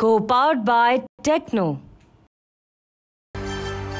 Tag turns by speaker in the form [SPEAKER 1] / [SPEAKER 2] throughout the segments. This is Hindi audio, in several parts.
[SPEAKER 1] Co-powered by Techno।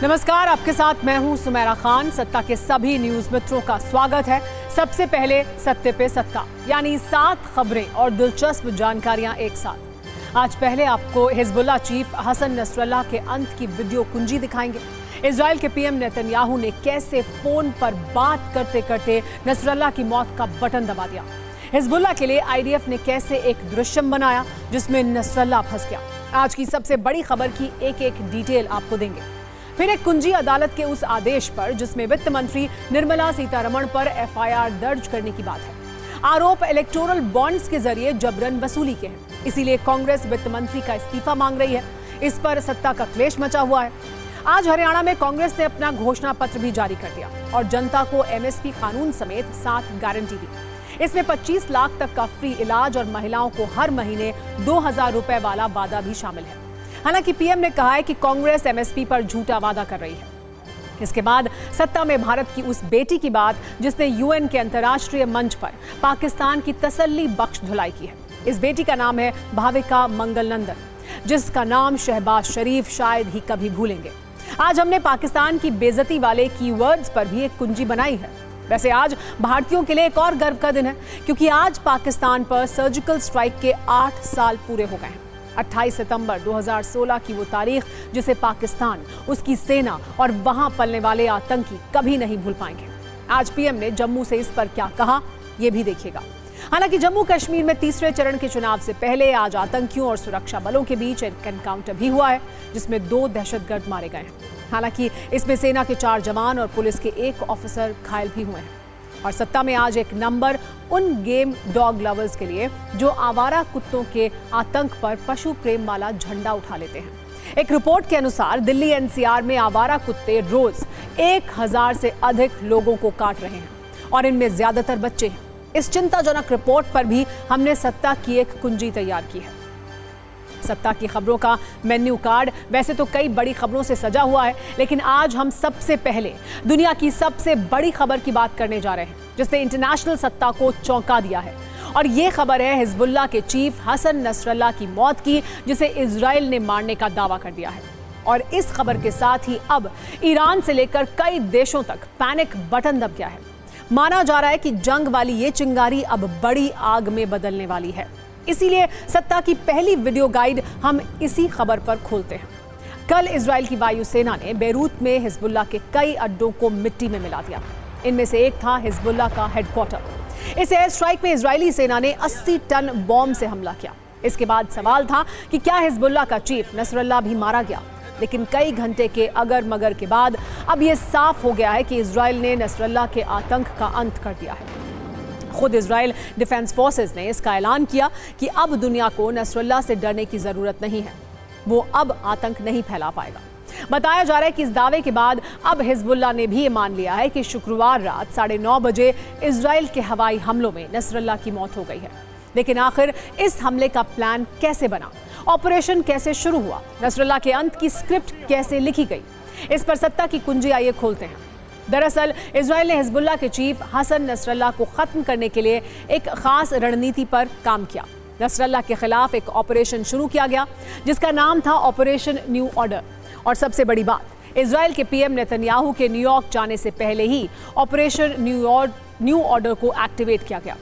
[SPEAKER 2] नमस्कार, आपके साथ मैं हूं सुमेरा खान। सत्ता के सभी न्यूज मित्रों का स्वागत है। सबसे पहले सत्ते पे सत्ता, यानी 7 खबरें और दिलचस्प जानकारियां एक साथ। आज पहले आपको हिजबुल्लाह चीफ हसन नसरल्लाह के अंत की वीडियो कुंजी दिखाएंगे। इजराइल के पीएम नेतन्याहू ने कैसे फोन पर बात करते करते नसरल्लाह की मौत का बटन दबा दिया। हिजबुल्लाह के लिए आईडीएफ ने कैसे एक दृश्यम बनाया जिसमें नसरल्लाह फंस गया। आज की सबसे बड़ी खबर की एक एक डिटेल आपको देंगे। फिर एक कुंजी अदालत के उस आदेश पर जिसमें वित्त मंत्री निर्मला सीतारमण पर एफआईआर दर्ज करने की बात है। आरोप इलेक्टोरल बॉन्ड्स के जरिए जबरन वसूली के हैं, इसीलिए कांग्रेस वित्त मंत्री का इस्तीफा मांग रही है। इस पर सत्ता का क्लेश मचा हुआ है। आज हरियाणा में कांग्रेस ने अपना घोषणा पत्र भी जारी कर दिया और जनता को एमएसपी कानून समेत 7 गारंटी दी। इसमें 25 लाख तक का फ्री इलाज और महिलाओं को हर महीने 2000 रुपए वाला वादा भी शामिल है। हालांकि पीएम ने कहा है कि कांग्रेस एमएसपी पर झूठा वादा कर रही है। इसके बाद सत्ता में भारत की उस बेटी की बात जिसने यूएन के अंतर्राष्ट्रीय मंच पर पाकिस्तान की तसल्ली बख्श धुलाई की है। इस बेटी का नाम है भाविका मंगलनंदन, जिसका नाम शहबाज शरीफ शायद ही कभी भूलेंगे। आज हमने पाकिस्तान की बेइज्जती वाले कीवर्ड्स पर भी एक कुंजी बनाई है। वैसे आज भारतीयों के लिए एक और गर्व का दिन है, क्योंकि आज पाकिस्तान पर सर्जिकल स्ट्राइक के 8 साल पूरे हो गए हैं। 28 सितंबर 2016 की वो तारीख जिसे पाकिस्तान, उसकी सेना और वहां पलने वाले आतंकी कभी नहीं भूल पाएंगे। आज पीएम ने जम्मू से इस पर क्या कहा, ये भी देखिएगा। हालांकि जम्मू कश्मीर में तीसरे चरण के चुनाव से पहले आज आतंकियों और सुरक्षा बलों के बीच एक एनकाउंटर भी हुआ है, जिसमें 2 दहशतगर्द मारे गए हैं। हालांकि इसमें सेना के 4 जवान और पुलिस के 1 ऑफिसर घायल भी हुए हैं। और सत्ता में आज एक नंबर उन गेम डॉग लवर्स के लिए जो आवारा कुत्तों के आतंक पर पशु प्रेम वाला झंडा उठा लेते हैं। एक रिपोर्ट के अनुसार दिल्ली एनसीआर में आवारा कुत्ते रोज 1000 से अधिक लोगों को काट रहे हैं और इनमें ज्यादातर बच्चे हैं। इस चिंताजनक रिपोर्ट पर भी हमने सत्ता की एक कुंजी तैयार की है। सत्ता की खबरों का मेन्यू कार्ड वैसे तो कई बड़ी खबरों से सजा हुआ है, लेकिन आज हम सबसे पहले दुनिया की सबसे बड़ी खबर की बात करने जा रहे हैं, जिसने इंटरनेशनल सत्ता को चौंका दिया है। और ये खबर है हिजबुल्लाह के चीफ हसन नसरल्लाह की मौत की, जिसे इजराइल ने मारने का दावा कर दिया है। और इस खबर के साथ ही अब ईरान से लेकर कई देशों तक पैनिक बटन दब गया है। माना जा रहा है कि जंग वाली ये चिंगारी अब बड़ी आग में बदलने वाली है। इसीलिए सत्ता की पहली वीडियो गाइड हम इसी खबर पर खोलते हैं। कल इजराइल की वायुसेना ने बेरूत में हिजबुल्लाह के कई अड्डों को मिट्टी में मिला दिया। इनमें से एक था हिजबुल्लाह का हेडक्वार्टर। इस एयर स्ट्राइक में इजरायली सेना ने 80 टन बॉम्ब से हमला किया। इसके बाद सवाल था कि क्या हिजबुल्लाह का चीफ नसरल्लाह भी मारा गया, लेकिन कई घंटे के अगर मगर के बाद अब यह साफ हो गया है कि इजराइल ने नसरल्लाह के आतंक का अंत कर दिया है। खुद इजराइल डिफेंस फोर्सेस ने इसका ऐलान किया कि अब दुनिया को नसरल्लाह से डरने की जरूरत नहीं है, वो अब आतंक नहीं फैला पाएगा। बताया जा रहा है कि इस दावे के बाद अब हिजबुल्लाह ने भी ये मान लिया है कि शुक्रवार रात 9:30 बजे इजराइल के हवाई हमलों में नसरल्लाह की मौत हो गई है। लेकिन आखिर इस हमले का प्लान कैसे बना, ऑपरेशन कैसे शुरू हुआ, नसरल्लाह के अंत की स्क्रिप्ट कैसे लिखी गई, इस पर सत्ता की कुंजी आइए खोलते हैं। दरअसल इजराइल ने हिजबुल्लाह के चीफ हसन नसरल्लाह को खत्म करने के लिए एक खास रणनीति पर काम किया। नसरल्लाह के खिलाफ एक ऑपरेशन शुरू किया गया जिसका नाम था ऑपरेशन न्यू ऑर्डर। और सबसे बड़ी बात, इजराइल के पीएम नेतन्याहू के न्यूयॉर्क जाने से पहले ही ऑपरेशन न्यू ऑर्डर को एक्टिवेट किया गया।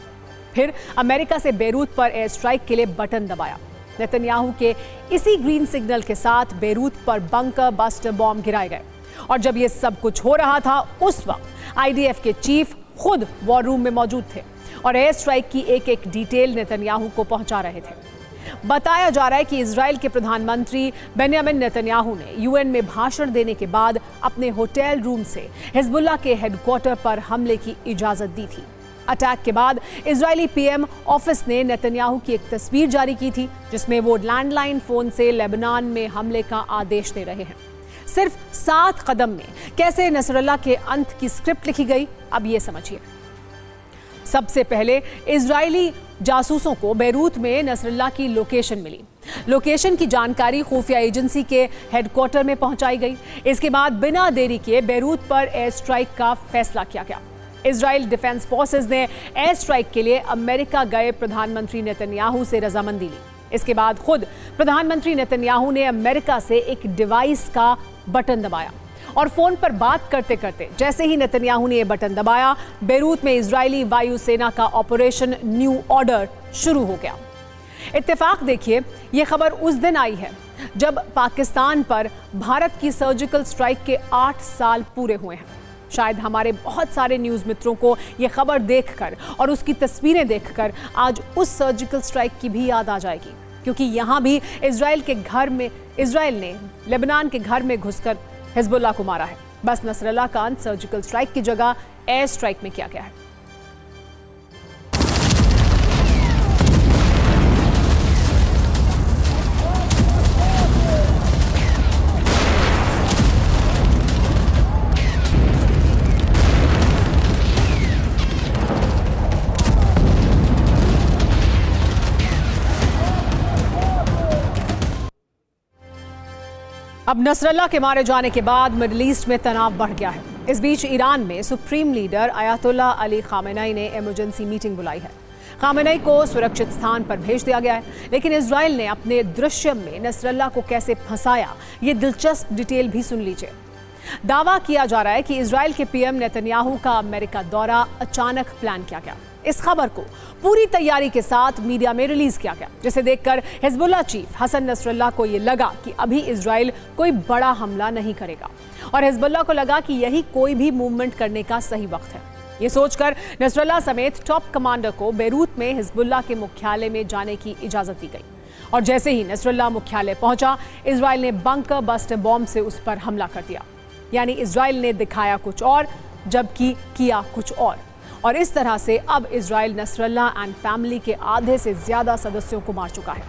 [SPEAKER 2] फिर अमेरिका से बेरूत पर एयर स्ट्राइक के लिए बटन दबाया। नेतन्याहू के इसी ग्रीन सिग्नल के साथ बेरूत पर बंकर बस्टर बॉम्ब गिराए गए। और जब ये सब कुछ हो रहा था, उस वक्त आईडीएफ के चीफ खुद वॉर रूम में मौजूद थे और एयर स्ट्राइक की एक एक डिटेल नेतन्याहू को पहुंचा रहे थे। बताया जा रहा है कि इजराइल के प्रधानमंत्री बेंयामिन नेतन्याहू ने यूएन में भाषण देने के बाद अपने होटल रूम से हिजबुल्लाह के हेडक्वार्टर पर हमले की इजाजत दी थी। अटैक के बाद इजरायली पीएम ऑफिस ने नेतन्याहू की एक तस्वीर जारी की थी, जिसमें वो लैंडलाइन फोन से लेबनान में हमले का आदेश दे रहे हैं। सिर्फ 7 कदम में कैसे नसरल्लाह के अंत की स्क्रिप्ट लिखी गई, अब ये समझिए। सबसे पहले इजरायली जासूसों को बेरूत में नसरल्लाह की लोकेशन मिली। लोकेशन की जानकारी खुफिया एजेंसी के हेडक्वार्टर में पहुंचाई गई। इसके बाद बिना देरी किए बेरूत पर एयर स्ट्राइक का फैसला किया गया। इजराइल डिफेंस फोर्सेस ने एयर स्ट्राइक के लिए अमेरिका गए प्रधानमंत्री नेतन्याहू से रजामंदी ली। इसके बाद खुद प्रधानमंत्री नेतन्याहू ने अमेरिका से एक डिवाइस का बटन दबाया और फोन पर बात करते करते जैसे ही नेतन्याहू ने यह बटन दबाया, बेरूत में इजरायली वायुसेना का ऑपरेशन न्यू ऑर्डर शुरू हो गया। इत्तेफाक देखिए, यह खबर उस दिन आई है जब पाकिस्तान पर भारत की सर्जिकल स्ट्राइक के 8 साल पूरे हुए हैं। शायद हमारे बहुत सारे न्यूज़ मित्रों को यह खबर देखकर और उसकी तस्वीरें देखकर आज उस सर्जिकल स्ट्राइक की भी याद आ जाएगी, क्योंकि यहाँ भी इजराइल ने लेबनान के घर में घुसकर हिजबुल्लाह को मारा है। बस नसरल्लाह का अंत सर्जिकल स्ट्राइक की जगह एयर स्ट्राइक में किया गया है। अब नसरल्लाह के मारे जाने के बाद मिडिल ईस्ट में तनाव बढ़ गया है। इस बीच ईरान में supreme leader Ayatollah Ali Khamenei ने इमरजेंसी मीटिंग बुलाई है। खामेनेई को सुरक्षित स्थान पर भेज दिया गया है, लेकिन इजराइल ने अपने दृश्य में नसरल्लाह को कैसे फंसाया, ये दिलचस्प डिटेल भी सुन लीजिए। दावा किया जा रहा है कि इजराइल के पीएम नेतन्याहू का अमेरिका दौरा अचानक प्लान किया गया। इस खबर को पूरी तैयारी के साथ मीडिया में रिलीज किया गया, जिसे देखकर हिजबुल्लाह चीफ हसन नसरल्लाह को यह लगा कि अभी इजराइल कोई बड़ा हमला नहीं करेगा और हिजबुल्लाह को लगा कि यही कोई भी मूवमेंट करने का सही वक्त है। ये सोचकर नसरल्लाह समेत टॉप कमांडर को बेरूत में हिजबुल्लाह के मुख्यालय में जाने की इजाजत दी गई और जैसे ही नसरल्लाह मुख्यालय पहुंचा, इजराइल ने बंकर बस्टर बॉम्ब से उस पर हमला कर दिया। यानी इजराइल ने दिखाया कुछ और जबकि किया कुछ और इस तरह से अब इजराइल नसरल्लाह एंड फैमिली के आधे से ज्यादा सदस्यों को मार चुका है।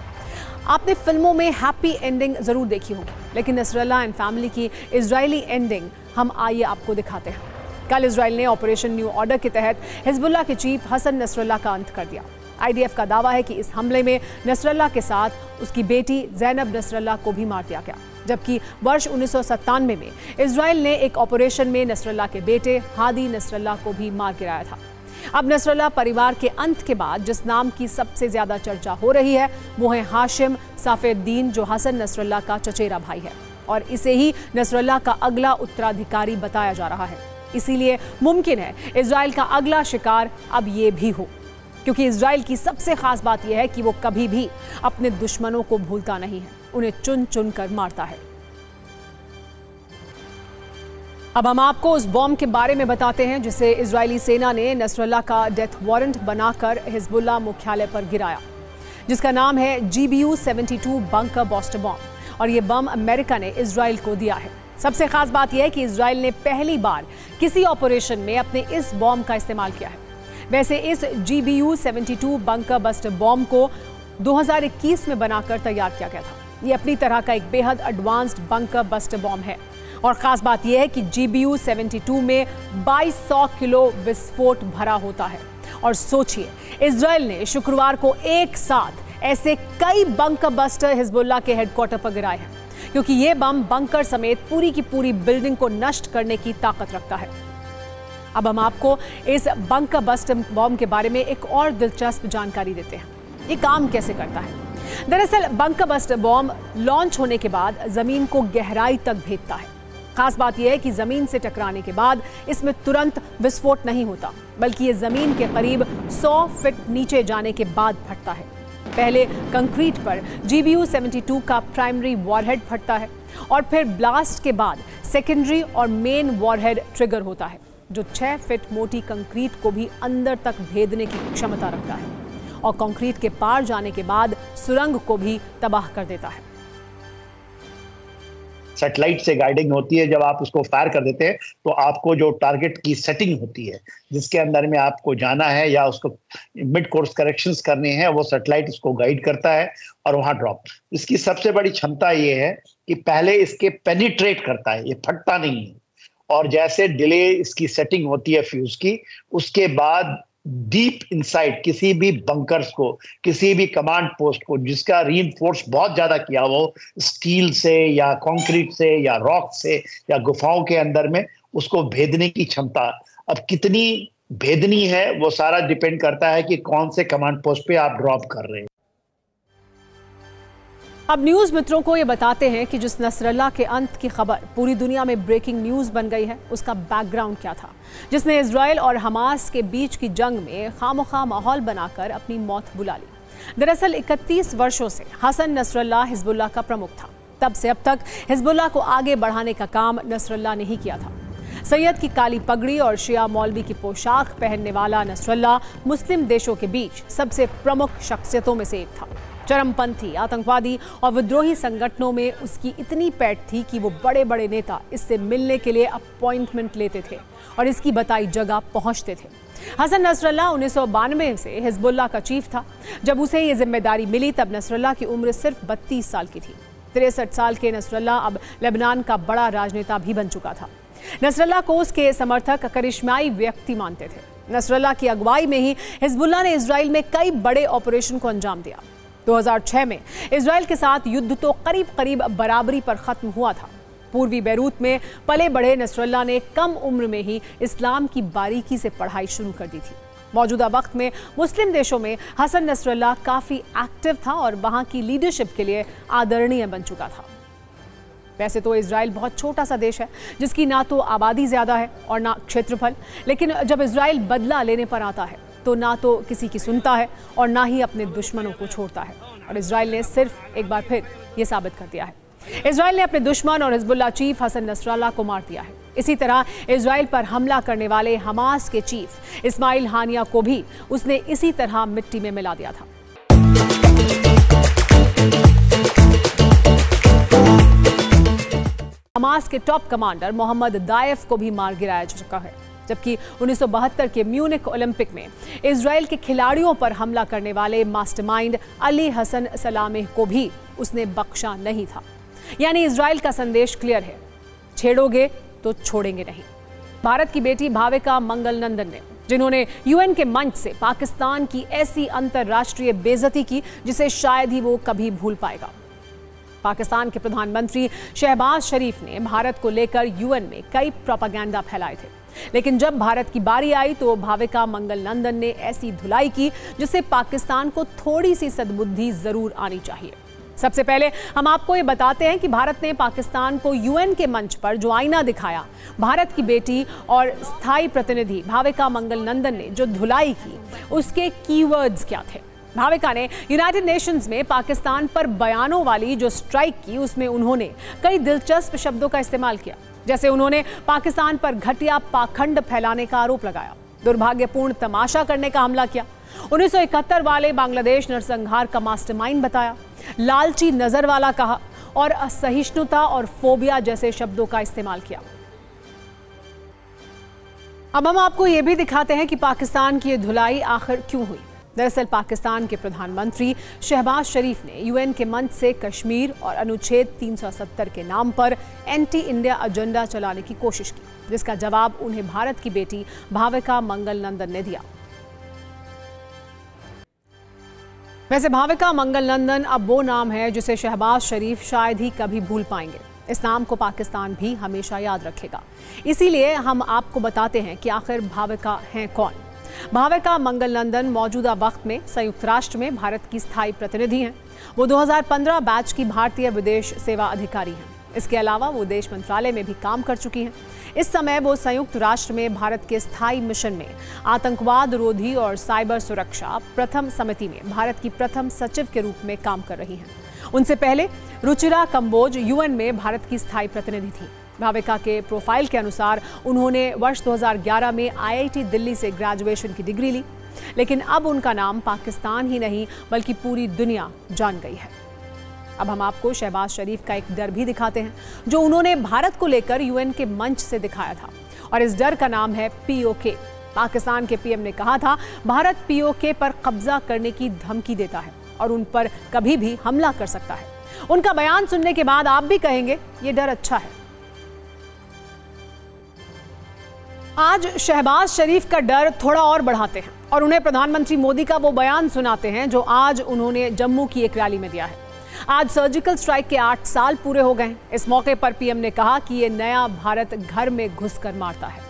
[SPEAKER 2] आपने फिल्मों में हैप्पी एंडिंग जरूर देखी होगी, लेकिन नसरल्लाह एंड फैमिली की इजरायली एंडिंग हम आइए आपको दिखाते हैं। कल इजराइल ने ऑपरेशन न्यू ऑर्डर के तहत हिजबुल्लाह के चीफ हसन नसरल्लाह का अंत कर दिया। आईडीएफ का दावा है कि इस हमले में नसरल्लाह के साथ उसकी बेटी जैनब नसरल्लाह को भी मार दिया गया, जबकि वर्ष 1997 में इजराइल ने एक ऑपरेशन में नसरल्लाह के बेटे हादी नसरल्लाह को भी मार गिराया था। अब नसरल्लाह परिवार के अंत के बाद जिस नाम की सबसे ज्यादा चर्चा हो रही है वो है हाशिम साफेद्दीन, जो हसन नसरल्लाह का चचेरा भाई है और इसे ही नसरल्लाह का अगला उत्तराधिकारी बताया जा रहा है। इसीलिए मुमकिन है इजराइल का अगला शिकार अब ये भी हो, क्योंकि इजराइल की सबसे खास बात यह है कि वो कभी भी अपने दुश्मनों को भूलता नहीं है, उन्हें चुन चुन कर मारता है। अब हम आपको उस बॉम्ब के बारे में बताते हैं जिसे इजरायली सेना ने नसरल्लाह का डेथ वारंट बनाकर हिजबुल्लाह मुख्यालय पर गिराया, जिसका नाम है GBU-72 बंकर बस्टर बॉम्ब और ये बम अमेरिका ने इजराइल को दिया है। सबसे खास बात यह है कि इजराइल ने पहली बार किसी ऑपरेशन में अपने इस बॉम्ब का इस्तेमाल किया है। वैसे इस GBU-72 बंकर बस्टर बॉम्ब को 2021 में बनाकर तैयार किया गया था। ये अपनी तरह का एक बेहद एडवांस्ड बंकर बस्टर बॉम्ब है और खास बात यह है कि GBU-72 में 2200 किलो विस्फोट भरा होता है। और सोचिए, इजराइल ने शुक्रवार को एक साथ ऐसे कई बंकर बस्टर हिजबुल्लाह के हेडक्वार्टर पर गिराए हैं, क्योंकि ये बम बंकर समेत पूरी की पूरी बिल्डिंग को नष्ट करने की ताकत रखता है। अब हम आपको इस बंकर बस्टर बॉम्ब के बारे में एक और दिलचस्प जानकारी देते हैं। ये काम कैसे करता है। दरअसल बंकर बस्टर बॉम्ब लॉन्च होने के बाद जमीन को गहराई तक भेदता है। खास बात यह है कि जमीन से टकराने के बाद इसमें तुरंत विस्फोट नहीं होता, बल्कि ये जमीन के करीब 100 फीट नीचे जाने के बाद फटता है। पहले कंक्रीट पर GBU-72 का प्राइमरी वॉरहेड फटता है और फिर ब्लास्ट के बाद सेकेंडरी और मेन वॉरहेड ट्रिगर होता है, जो 6 फीट मोटी कंक्रीट को भी अंदर तक भेदने की क्षमता रखता है और कंक्रीट के पार जाने के बाद सुरंग को भी तबाह कर देता है।
[SPEAKER 3] सैटेलाइट से गाइडिंग होती है। जब आप उसको फायर कर देते हैं तो आपको जो टारगेट की सेटिंग होती है, जिसके अंदर में आपको जाना है या उसको मिड कोर्स करेक्शंस करने हैं, वो सैटेलाइट उसको गाइड करता है और वहां ड्रॉप। इसकी सबसे बड़ी क्षमता ये है कि पहले इसके पेनिट्रेट करता है, ये फटता नहीं है, और जैसे डिले इसकी सेटिंग होती है फ्यूज की, उसके बाद डीप इनसाइड किसी भी बंकर्स को, किसी भी कमांड पोस्ट को जिसका रीइंफोर्स बहुत ज्यादा किया हो स्टील से या कंक्रीट से या रॉक से या गुफाओं के अंदर में, उसको भेदने की क्षमता अब कितनी भेदनी है वो सारा डिपेंड करता है कि कौन से कमांड पोस्ट पे आप ड्रॉप कर रहे हैं।
[SPEAKER 2] अब न्यूज मित्रों को ये बताते हैं कि जिस नसरल्ला के अंत की खबर पूरी दुनिया में ब्रेकिंग न्यूज बन गई है, उसका बैकग्राउंड क्या था, जिसने इजराइल और हमास के बीच की जंग में खामोखा माहौल बनाकर अपनी मौत बुला ली। दरअसल 31 वर्षों से हसन नसरल्ला हिजबुल्लाह का प्रमुख था। तब से अब तक हिजबुल्लाह को आगे बढ़ाने का काम नसरल्ला ने ही किया था। सैयद की काली पगड़ी और शिया मौलवी की पोशाक पहनने वाला नसरल्ला मुस्लिम देशों के बीच सबसे प्रमुख शख्सियतों में से एक था। चरमपंथी, आतंकवादी और विद्रोही संगठनों में उसकी इतनी पैठ थी कि वो बड़े बड़े नेता इससे मिलने के लिए अपॉइंटमेंट लेते थे और इसकी बताई जगह पहुंचते थे। हसन नसरल्ला 1992 से हिजबुल्लाह का चीफ था। जब उसे ये जिम्मेदारी मिली तब नसरल्ला की उम्र सिर्फ 32 साल की थी। 63 साल के नसरल्ला अब लेबनान का बड़ा राजनेता भी बन चुका था। नसरल्ला को उसके समर्थक करिश्माई व्यक्ति मानते थे। नसरल्ला की अगुवाई में ही हिजबुल्लाह ने इजराइल में कई बड़े ऑपरेशन को अंजाम दिया। 2006 में इजराइल के साथ युद्ध तो करीब करीब बराबरी पर खत्म हुआ था। पूर्वी बैरूत में पले बड़े नसरल्ला ने कम उम्र में ही इस्लाम की बारीकी से पढ़ाई शुरू कर दी थी। मौजूदा वक्त में मुस्लिम देशों में हसन नसरल्ला काफी एक्टिव था और वहां की लीडरशिप के लिए आदरणीय बन चुका था। वैसे तो इजराइल बहुत छोटा सा देश है जिसकी ना तो आबादी ज्यादा है और ना क्षेत्रफल, लेकिन जब इजराइल बदला लेने पर आता है तो ना तो किसी की सुनता है और ना ही अपने दुश्मनों को छोड़ता है। और इजराइल ने सिर्फ एक बार फिर ये साबित कर दिया है। इजराइल ने अपने दुश्मन और हिजबुल्लाह चीफ हसन नसरल्ला को मार दिया है। इसी तरह इजराइल पर हमला करने वाले हमास के चीफ इस्माइल हानिया को भी उसने इसी तरह मिट्टी में मिला दिया था। हमास के टॉप कमांडर मोहम्मद दायफ को भी मार गिराया जा चुका है, जबकि 1972 के म्यूनिक ओलंपिक में इजराइल के खिलाड़ियों पर हमला करने वाले मास्टरमाइंड अली हसन सलामेह को भी उसने बख्शा नहीं था। यानी इजराइल का संदेश क्लियर है, छेड़ोगे तो छोड़ेंगे नहीं। भारत की बेटी भाविका मंगल नंदन ने, जिन्होंने यूएन के मंच से पाकिस्तान की ऐसी अंतर्राष्ट्रीय बेइज्जती की जिसे शायद ही वो कभी भूल पाएगा। पाकिस्तान के प्रधानमंत्री शहबाज शरीफ ने भारत को लेकर यूएन में कई प्रोपेगेंडा फैलाए थे, लेकिन जब भारत की बारी आई तो भाविका मंगल नंदन ने ऐसी धुलाई की जिससे पाकिस्तान को थोड़ी सी सद्बुद्धि जरूर आनी चाहिए। सबसे पहले हम आपको ये बताते हैं कि भारत ने पाकिस्तान को यूएन के मंच पर जो आईना दिखाया, भारत की बेटी और स्थायी प्रतिनिधि भाविका मंगल नंदन ने जो धुलाई की, उसके कीवर्ड्स क्या थे। भाविका ने यूनाइटेड नेशंस में पाकिस्तान पर बयानों वाली जो स्ट्राइक की, उसमें उन्होंने कई दिलचस्प शब्दों का इस्तेमाल किया। जैसे उन्होंने पाकिस्तान पर घटिया पाखंड फैलाने का आरोप लगाया, दुर्भाग्यपूर्ण तमाशा करने का हमला किया, 1971 वाले बांग्लादेश नरसंहार का मास्टरमाइंड बताया, लालची नजर वाला कहा और असहिष्णुता और फोबिया जैसे शब्दों का इस्तेमाल किया। अब हम आपको यह भी दिखाते हैं कि पाकिस्तान की यह धुलाई आखिर क्यों हुई। दरअसल पाकिस्तान के प्रधानमंत्री शहबाज शरीफ ने यूएन के मंच से कश्मीर और अनुच्छेद 370 के नाम पर एंटी इंडिया एजेंडा चलाने की कोशिश की, जिसका जवाब उन्हें भारत की बेटी भाविका मंगल नंदन ने दिया। वैसे भाविका मंगल नंदन अब वो नाम है जिसे शहबाज शरीफ शायद ही कभी भूल पाएंगे। इस नाम को पाकिस्तान भी हमेशा याद रखेगा। इसीलिए हम आपको बताते हैं कि आखिर भाविका हैं कौन। भाविका मंगल नंदन मौजूदा वक्त में संयुक्त राष्ट्र में भारत की स्थायी प्रतिनिधि हैं। वो 2015 बैच की भारतीय विदेश सेवा अधिकारी हैं। इसके अलावा वो विदेश मंत्रालय में भी काम कर चुकी हैं। इस समय वो संयुक्त राष्ट्र में भारत के स्थायी मिशन में आतंकवाद रोधी और साइबर सुरक्षा प्रथम समिति में भारत की प्रथम सचिव के रूप में काम कर रही हैं। उनसे पहले रुचिरा कंबोज यूएन में भारत की स्थायी प्रतिनिधि थी। भाविका के प्रोफाइल के अनुसार उन्होंने वर्ष 2011 में आईआईटी दिल्ली से ग्रेजुएशन की डिग्री ली, लेकिन अब उनका नाम पाकिस्तान ही नहीं बल्कि पूरी दुनिया जान गई है। अब हम आपको शहबाज शरीफ का एक डर भी दिखाते हैं जो उन्होंने भारत को लेकर यूएन के मंच से दिखाया था, और इस डर का नाम है पीओके। पाकिस्तान के पीएम ने कहा था भारत पीओके पर कब्जा करने की धमकी देता है और उन पर कभी भी हमला कर सकता है। उनका बयान सुनने के बाद आप भी कहेंगे ये डर अच्छा है। आज शहबाज शरीफ का डर थोड़ा और बढ़ाते हैं और उन्हें प्रधानमंत्री मोदी का वो बयान सुनाते हैं जो आज उन्होंने जम्मू की एक रैली में दिया है। आज सर्जिकल स्ट्राइक के 8 साल पूरे हो गए। इस मौके पर पीएम ने कहा कि ये नया भारत घर में घुसकर मारता है।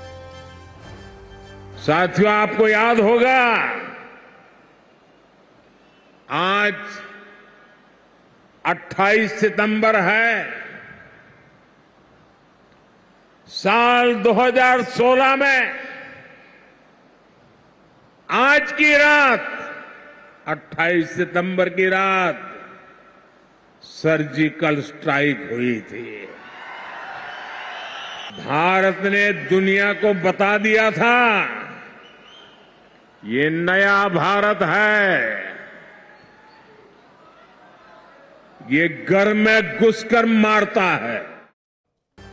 [SPEAKER 4] साथियों, आपको याद होगा आज 28 सितंबर है। साल 2016 में आज की रात 28 सितंबर की रात सर्जिकल स्ट्राइक हुई थी। भारत ने दुनिया को बता दिया था ये नया भारत है, ये घर में घुसकर मारता है।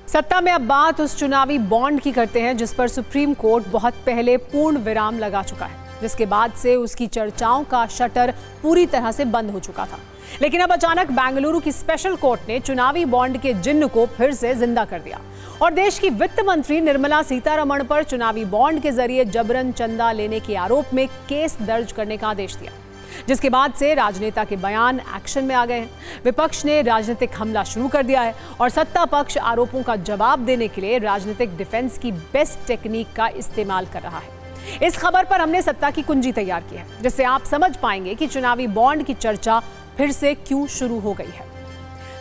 [SPEAKER 2] सत्ता में अब बात उस चुनावी बॉन्ड की करते हैं जिस पर सुप्रीम कोर्ट बहुत पहले पूर्ण विराम लगा चुका है, जिसके बाद से उसकी चर्चाओं का शटर पूरी तरह से बंद हो चुका था। लेकिन अब अचानक बेंगलुरु की स्पेशल कोर्ट ने चुनावी बॉन्ड के जिन्न को फिर से जिंदा कर दिया और देश की वित्त मंत्री निर्मला सीतारमण पर चुनावी बॉन्ड के जरिए जबरन चंदा लेने के आरोप में केस दर्ज करने का आदेश दिया, जिसके बाद से राजनेता के बयान एक्शन में आ गए हैं। विपक्ष ने राजनीतिक हमला शुरू कर दिया है और सत्ता पक्ष आरोपों का जवाब देने के लिए राजनीतिक डिफेंस की बेस्ट टेक्निक का इस्तेमाल कर रहा है। इस खबर पर हमने सत्ता की कुंजी तैयार की है, जिससे आप समझ पाएंगे कि चुनावी बॉन्ड की चर्चा फिर से क्यों शुरू हो गई है।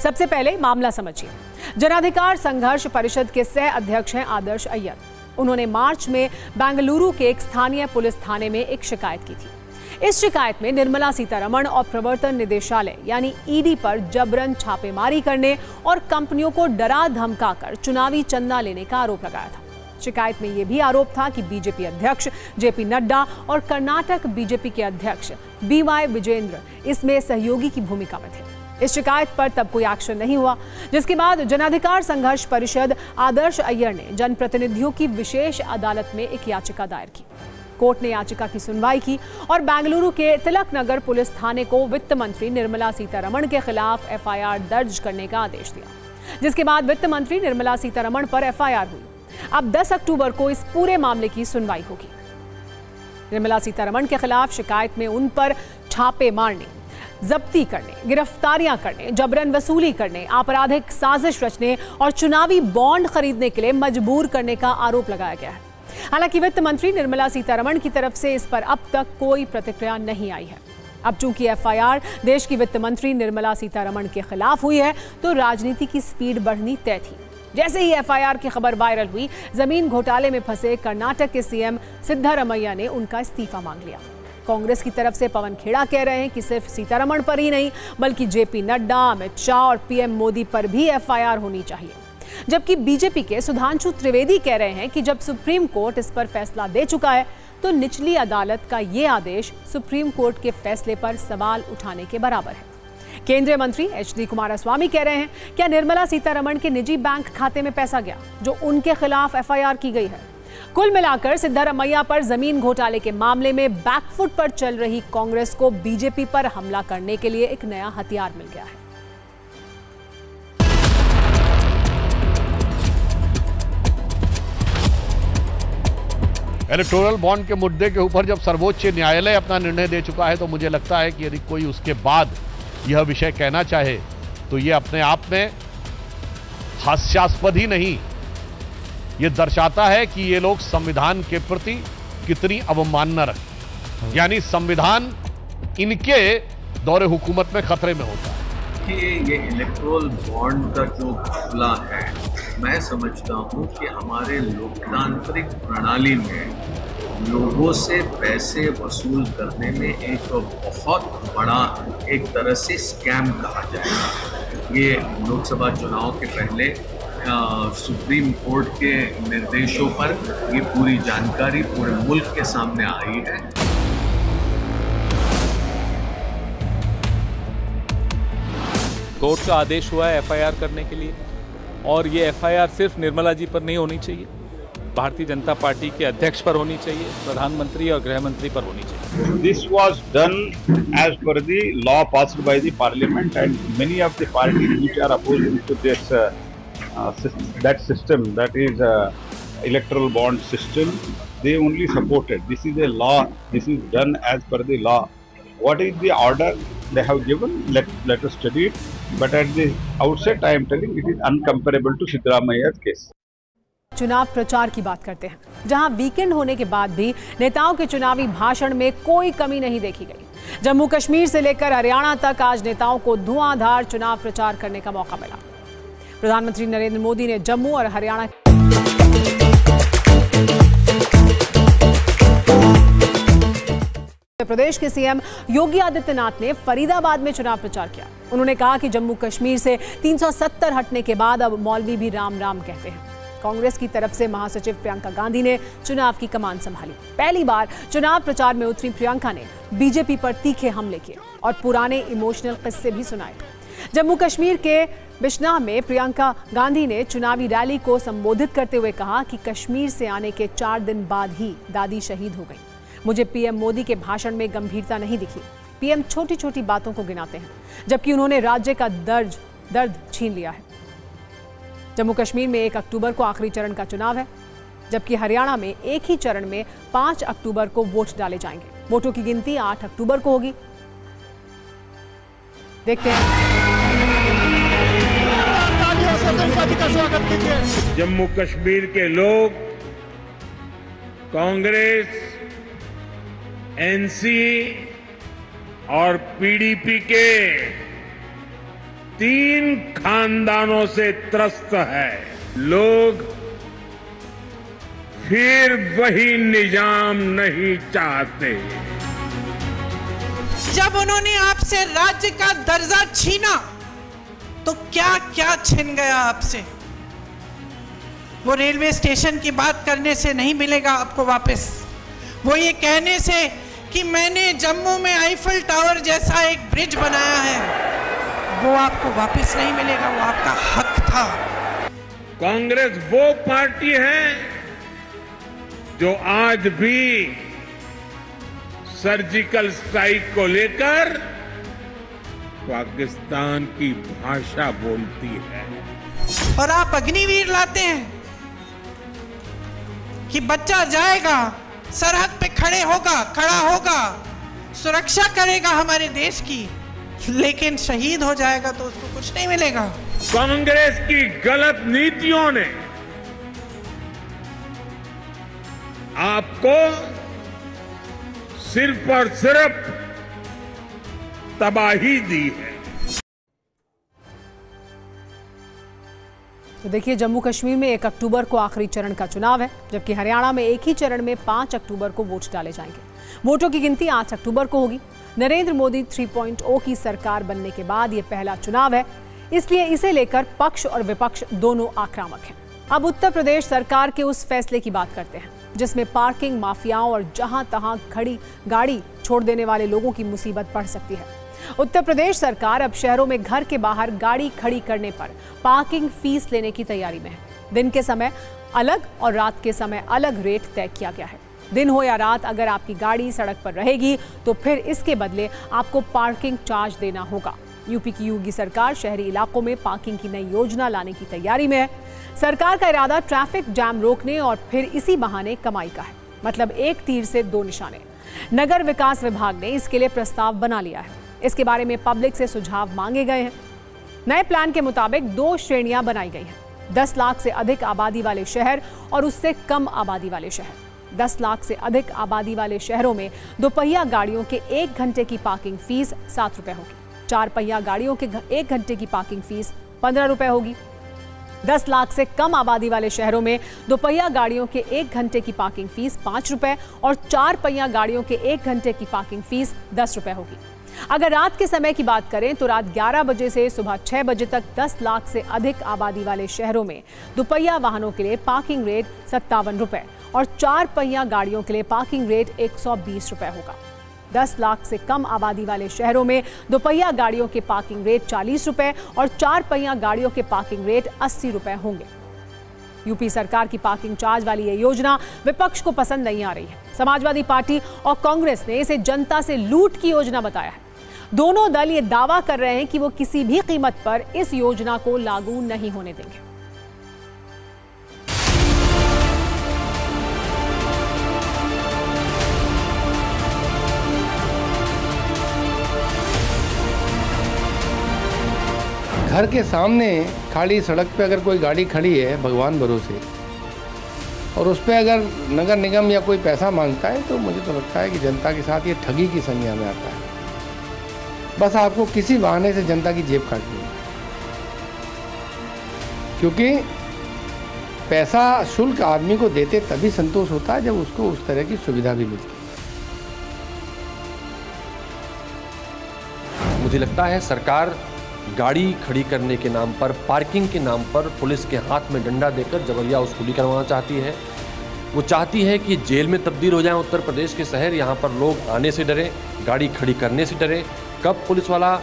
[SPEAKER 2] सबसे पहले मामला समझिए। जनाधिकार संघर्ष परिषद के सह अध्यक्ष हैं आदर्श अय्यर। उन्होंने मार्च में बेंगलुरु के एक स्थानीय पुलिस थाने में एक शिकायत की थी। इस शिकायत में निर्मला सीतारमण और प्रवर्तन निदेशालय यानी ईडी पर जबरन छापेमारी करने और कंपनियों को डरा धमकाकर चुनावी चंदा लेने का आरोप लगाया था। शिकायत में यह भी आरोप था कि बीजेपी अध्यक्ष जेपी नड्डा और कर्नाटक बीजेपी के अध्यक्ष बीवाई विजेंद्र इसमें सहयोगी की भूमिका में थे। इस शिकायत पर तब कोई एक्शन नहीं हुआ, जिसके बाद जनाधिकार संघर्ष परिषद आदर्श अय्यर ने जनप्रतिनिधियों की विशेष अदालत में एक याचिका दायर की। कोर्ट ने याचिका की सुनवाई की और बेंगलुरु के तिलक नगर पुलिस थाने को वित्त मंत्री निर्मला सीतारमण के खिलाफ एफआईआर दर्ज करने का आदेश दिया, जिसके बाद वित्त मंत्री निर्मला सीतारमण पर एफआईआर हुई। अब 10 अक्टूबर को इस पूरे मामले की सुनवाई होगी। निर्मला सीतारमण के खिलाफ शिकायत में उन पर छापे मारने, जब्ती करने, गिरफ्तारियां करने, जबरन वसूली करने, आपराधिक साजिश रचने और चुनावी बॉन्ड खरीदने के लिए मजबूर करने का आरोप लगाया गया है। हालांकि वित्त मंत्री निर्मला सीतारमण की तरफ से इस पर अब तक कोई प्रतिक्रिया नहीं आई है। अब चूंकि एफआईआर देश की वित्त मंत्री निर्मला सीतारमण के खिलाफ हुई है, तो राजनीति की स्पीड बढ़नी तय थी। जैसे ही एफआईआर की खबर वायरल हुई, जमीन घोटाले में फंसे कर्नाटक के सीएम सिद्धारमैया ने उनका इस्तीफा मांग लिया। कांग्रेस की तरफ से पवन खेड़ा कह रहे हैं कि सिर्फ सीतारमण पर ही नहीं बल्कि जेपी नड्डा, अमित शाह और पीएम मोदी पर भी एफआईआर होनी चाहिए। जबकि बीजेपी के सुधांशु त्रिवेदी कह रहे हैं कि जब सुप्रीम कोर्ट इस पर फैसला दे चुका है तो निचली अदालत का ये आदेश सुप्रीम कोर्ट के फैसले पर सवाल उठाने के बराबर है। केंद्रीय मंत्री एचडी कुमारस्वामी कह रहे हैं, क्या निर्मला सीतारमण के निजी बैंक खाते में पैसा गया जो उनके खिलाफ एफआईआर की गई है? कुल मिलाकर सिद्धारमैया पर जमीन घोटाले के मामले में बैकफुट पर चल रही कांग्रेस को बीजेपी पर हमला करने के लिए एक नया हथियार मिल गया है।
[SPEAKER 5] इलेक्टोरल बॉन्ड के मुद्दे के ऊपर जब सर्वोच्च न्यायालय अपना निर्णय दे चुका है, तो मुझे लगता है कि यदि कोई उसके बाद यह विषय कहना चाहे तो ये अपने आप में हास्यास्पद ही नहीं, ये दर्शाता है कि ये लोग संविधान के प्रति कितनी अवमानना रखते, यानी संविधान इनके दौरे हुकूमत में खतरे में होता है।
[SPEAKER 6] कि ये इलेक्टोरल बॉन्ड का जो मामला है, मैं समझता हूँ कि हमारे लोकतांत्रिक प्रणाली में लोगों से पैसे वसूल करने में एक बहुत बड़ा एक तरह से स्कैम कहा जाएगा। ये लोकसभा चुनाव के पहले सुप्रीम कोर्ट के निर्देशों पर ये पूरी जानकारी पूरे मुल्क के सामने आई है।
[SPEAKER 7] कोर्ट का आदेश हुआ है एफआईआर करने के लिए, और ये एफआईआर सिर्फ निर्मला जी पर नहीं होनी चाहिए, भारतीय जनता पार्टी के अध्यक्ष पर होनी चाहिए, प्रधानमंत्री और गृह मंत्री पर होनी चाहिए।
[SPEAKER 8] This was done as per the law passed by the parliament, and many of the parties which are opposing to this that system, that is electoral bond system, they only supported. This is a law. This is done as per the law. What is the order they have given? Let us study it. But at the outset, I am telling it is uncomparable to Siddaramaia's case.
[SPEAKER 2] चुनाव प्रचार की बात करते हैं, जहां वीकेंड होने के बाद भी नेताओं के चुनावी भाषण में कोई कमी नहीं देखी गई। जम्मू कश्मीर से लेकर हरियाणा तक आज नेताओं को धुआंधार चुनाव प्रचार करने का मौका मिला। प्रधानमंत्री नरेंद्र मोदी ने जम्मू और हरियाणा उत्तर प्रदेश के सीएम योगी आदित्यनाथ ने फरीदाबाद में चुनाव प्रचार किया। उन्होंने कहा कि जम्मू कश्मीर से 370 हटने के बाद अब मौलवी भी राम राम कहते हैं। कांग्रेस की तरफ से महासचिव प्रियंका गांधी ने चुनाव की कमान संभाली। पहली बार चुनाव प्रचार में उतरी प्रियंका ने बीजेपी पर तीखे हमले किए और पुराने इमोशनल किस्से भी सुनाए। जम्मू कश्मीर के बिश्नाह में प्रियंका गांधी ने चुनावी रैली को संबोधित करते हुए कहा कि कश्मीर से आने के 4 दिन बाद ही दादी शहीद हो गई। मुझे पीएम मोदी के भाषण में गंभीरता नहीं दिखी। पीएम छोटी छोटी बातों को गिनाते हैं, जबकि उन्होंने राज्य का दर्द छीन लिया है। जम्मू कश्मीर में 1 अक्टूबर को आखिरी चरण का चुनाव है, जबकि हरियाणा में एक ही चरण में 5 अक्टूबर को वोट डाले जाएंगे। वोटों की गिनती 8 अक्टूबर को होगी। देखते हैं।
[SPEAKER 4] जम्मू कश्मीर के लोग कांग्रेस, एनसी और पीडीपी के 3 खानदानों से त्रस्त है। लोग फिर वही निजाम नहीं चाहते।
[SPEAKER 9] जब उन्होंने आपसे राज्य का दर्जा छीना तो क्या क्या छिन गया आपसे। वो रेलवे स्टेशन की बात करने से नहीं मिलेगा आपको वापस। वो ये कहने से कि मैंने जम्मू में आईफल टावर जैसा एक ब्रिज बनाया है, वो आपको वापस नहीं मिलेगा। वो आपका हक था।
[SPEAKER 4] कांग्रेस वो पार्टी है जो आज भी सर्जिकल स्ट्राइक को लेकर पाकिस्तान की भाषा बोलती है।
[SPEAKER 9] और आप अग्निवीर लाते हैं कि बच्चा जाएगा, सरहद पे खड़ा होगा, सुरक्षा करेगा हमारे देश की, लेकिन शहीद हो जाएगा तो उसको कुछ नहीं मिलेगा।
[SPEAKER 4] कांग्रेस की गलत नीतियों ने आपको सिर्फ और सिर्फ तबाही दी है।
[SPEAKER 2] तो देखिए, जम्मू कश्मीर में 1 अक्टूबर को आखिरी चरण का चुनाव है, जबकि हरियाणा में एक ही चरण में 5 अक्टूबर को वोट डाले जाएंगे। वोटों की गिनती 8 अक्टूबर को होगी। नरेंद्र मोदी 3.0 की सरकार बनने के बाद ये पहला चुनाव है, इसलिए इसे लेकर पक्ष और विपक्ष दोनों आक्रामक हैं। अब उत्तर प्रदेश सरकार के उस फैसले की बात करते हैं जिसमें पार्किंग माफियाओं और जहां तहां खड़ी गाड़ी छोड़ देने वाले लोगों की मुसीबत बढ़ सकती है। उत्तर प्रदेश सरकार अब शहरों में घर के बाहर गाड़ी खड़ी करने पर पार्किंग फीस लेने की तैयारी में है। दिन के समय अलग और रात के समय अलग रेट तय किया गया है। दिन हो या रात, अगर आपकी गाड़ी सड़क पर रहेगी तो फिर इसके बदले आपको पार्किंग चार्ज देना होगा। यूपी की योगी सरकार शहरी इलाकों में पार्किंग की नई योजना लाने की तैयारी में है। सरकार का इरादा ट्रैफिक जाम रोकने और फिर इसी बहाने कमाई का है, मतलब एक तीर से 2 निशाने। नगर विकास विभाग ने इसके लिए प्रस्ताव बना लिया है। इसके बारे में पब्लिक से सुझाव मांगे गए हैं। नए प्लान के मुताबिक 2 श्रेणियां बनाई गई हैं, 10 लाख से अधिक आबादी वाले शहर और उससे कम आबादी वाले शहर। 10 लाख से अधिक आबादी वाले शहरों में दोपहिया गाड़ियों के 1 घंटे की पार्किंग फीस 7 रुपए होगी। 4 पहिया गाड़ियों के 1 घंटे की पार्किंग फीस 15 रुपए होगी। 10 लाख से कम आबादी वाले शहरों में दोपहिया गाड़ियों के 1 घंटे की पार्किंग फीस 5 रुपए और 4 पहिया गाड़ियों के 1 घंटे की पार्किंग फीस 10 रुपए होगी। अगर रात के समय की बात करें तो रात 11 बजे से सुबह 6 बजे तक 10 लाख से अधिक आबादी वाले शहरों में दोपहिया वाहनों के लिए पार्किंग रेट 57 रुपए और 4 पहिया गाड़ियों के लिए पार्किंग रेट 120 रुपए होगा। 10 लाख से कम आबादी वाले शहरों में दोपहिया गाड़ियों के पार्किंग रेट 40 रुपए और 4 पहिया गाड़ियों के पार्किंग रेट 80 रुपए होंगे। यूपी सरकार की पार्किंग चार्ज वाली ये योजना विपक्ष को पसंद नहीं आ रही है। समाजवादी पार्टी और कांग्रेस ने इसे जनता से लूट की योजना बताया है। दोनों दल ये दावा कर रहे हैं कि वो किसी भी कीमत पर इस योजना को लागू नहीं होने देंगे।
[SPEAKER 10] घर के सामने खाली सड़क पे अगर कोई गाड़ी खड़ी है भगवान भरोसे और उस पर अगर नगर निगम या कोई पैसा मांगता है तो मुझे तो लगता है कि जनता के साथ ये ठगी की संज्ञा में आता है। बस आपको किसी बहाने से जनता की जेब काटनी है, क्योंकि पैसा शुल्क आदमी को देते तभी संतोष होता है जब उसको उस तरह की सुविधा भी मिलती है।
[SPEAKER 11] मुझे लगता है सरकार गाड़ी खड़ी करने के नाम पर, पार्किंग के नाम पर पुलिस के हाथ में डंडा देकर जबरिया वसूली करवाना चाहती है। वो चाहती है कि जेल में तब्दील हो जाए उत्तर प्रदेश के शहर। यहाँ पर लोग आने से डरे, गाड़ी खड़ी करने से डरे। कब पुलिस वाला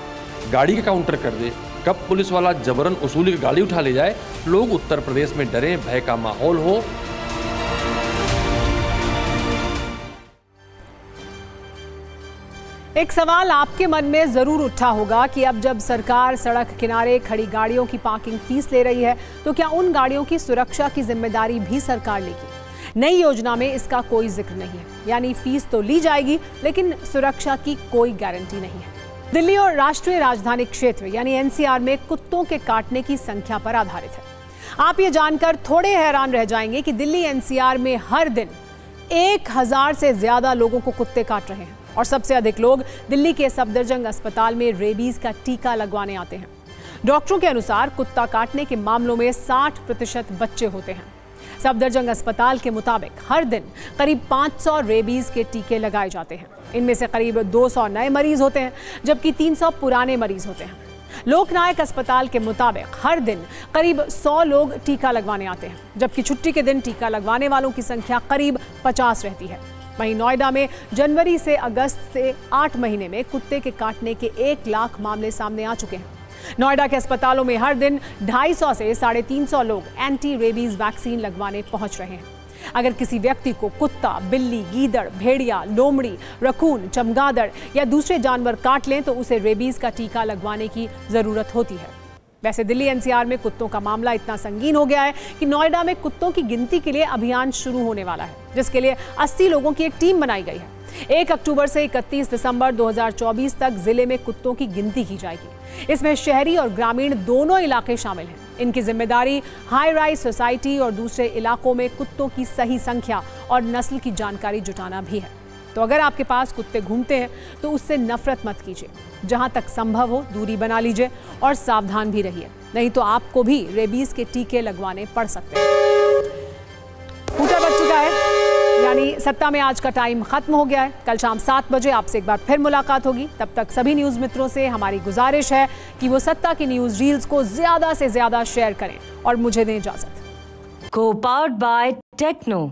[SPEAKER 11] गाड़ी का काउंटर कर दे, कब पुलिस वाला जबरन वसूली की गाड़ी उठा ले जाए, लोग उत्तर प्रदेश में डरे, भय का माहौल हो।
[SPEAKER 2] एक सवाल आपके मन में जरूर उठा होगा कि अब जब सरकार सड़क किनारे खड़ी गाड़ियों की पार्किंग फीस ले रही है तो क्या उन गाड़ियों की सुरक्षा की जिम्मेदारी भी सरकार लेगी? नई योजना में इसका कोई जिक्र नहीं है, यानी फीस तो ली जाएगी लेकिन सुरक्षा की कोई गारंटी नहीं है। दिल्ली और राष्ट्रीय राजधानी क्षेत्र यानी एनसीआर में कुत्तों के काटने की संख्या पर आधारित है। आप ये जानकर थोड़े हैरान रह जाएंगे कि दिल्ली एनसीआर में हर दिन 1000 से ज्यादा लोगों को कुत्ते काट रहे हैं और सबसे अधिक लोग दिल्ली के सफदरजंग अस्पताल में रेबीज का टीका लगवाने आते हैं। डॉक्टरों के अनुसार कुत्ता काटने के मामलों में 60% बच्चे होते हैं। सफदरजंग अस्पताल के मुताबिक हर दिन करीब 500 रेबीज के टीके लगाए जाते हैं। इनमें से करीब 200 नए मरीज होते हैं जबकि 300 पुराने मरीज होते हैं। लोकनायक अस्पताल के मुताबिक हर दिन करीब 100 लोग टीका लगवाने आते हैं, जबकि छुट्टी के दिन टीका लगवाने वालों की संख्या करीब 50 रहती है। वहीं नोएडा में जनवरी से अगस्त से 8 महीने में कुत्ते के काटने के 1 लाख मामले सामने आ चुके हैं। नोएडा के अस्पतालों में हर दिन 250 से 350 लोग एंटी रेबीज वैक्सीन लगवाने पहुंच रहे हैं। अगर किसी व्यक्ति को कुत्ता, बिल्ली, गीदड़, भेड़िया, लोमड़ी, रकून, चमगादड़ या दूसरे जानवर काट लें तो उसे रेबीज का टीका लगवाने की जरूरत होती है। वैसे दिल्ली एनसीआर में कुत्तों का मामला इतना संगीन हो गया है कि नोएडा में कुत्तों की गिनती के लिए अभियान शुरू होने वाला है, जिसके लिए 80 लोगों की एक टीम बनाई गई है। 1 अक्टूबर से 31 दिसंबर 2024 तक जिले में कुत्तों की गिनती की जाएगी। इसमें शहरी और ग्रामीण दोनों इलाके शामिल हैं। इनकी जिम्मेदारी हाई राइज सोसाइटी और दूसरे इलाकों में कुत्तों की सही संख्या और नस्ल की जानकारी जुटाना भी है। तो अगर आपके पास कुत्ते घूमते हैं तो उससे नफरत मत कीजिए, जहां तक संभव हो दूरी बना लीजिए और सावधान भी रहिए, नहीं तो आपको भी रेबीज के टीके लगवाने पड़ सकते हैं। फूटा बच चुका है, यानी सत्ता में आज का टाइम खत्म हो गया है। कल शाम 7 बजे आपसे एक बार फिर मुलाकात होगी। तब तक सभी न्यूज मित्रों से हमारी गुजारिश है कि वो सत्ता की न्यूज रील्स को ज्यादा से ज्यादा शेयर करें और मुझे दें इजाजत।
[SPEAKER 1] को पावर्ड बाय टेक्नो।